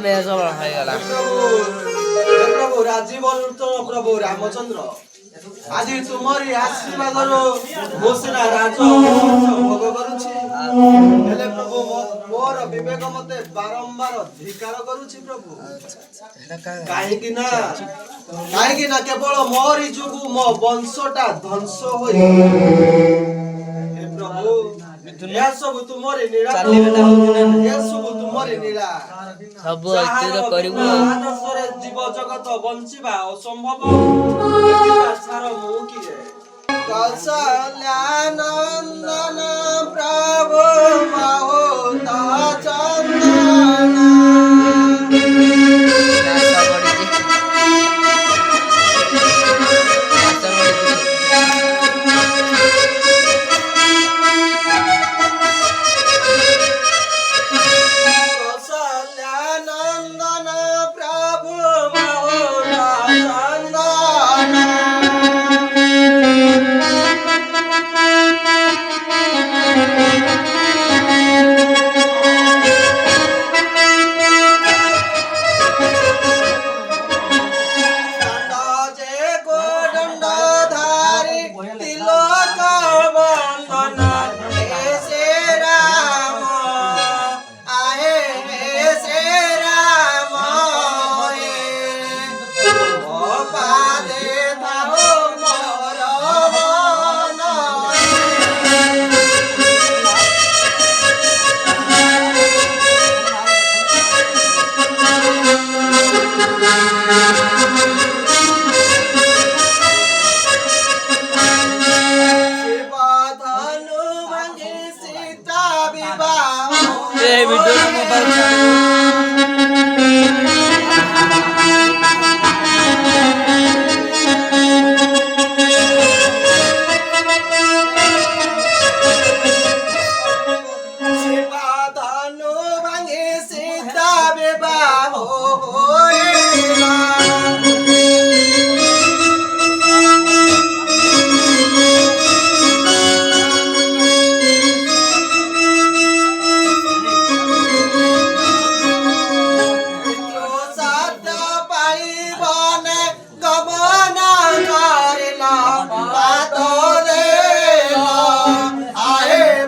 मेघ सबल ହୋଇଗଲା। प्रभु राजीव प्रभु रामचंद्र आज तुमरी आशीर्वाद घोषणा राज भोग करुछि हेले प्रभु मोर विवेक मते बारंबार धिकार करुछि प्रभु काहे ना केवल मोरी जुगु मो वंशटा ध्वंस होई हे प्रभु या सब तुमरी नीला या सब तुमरी नीला सब अत्युत करिबो आदर्शरे जीव जगत बंचिबा असंभव एतिका सार मु किए कौशल्यानंदन प्रभु बहुत चंदन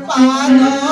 Father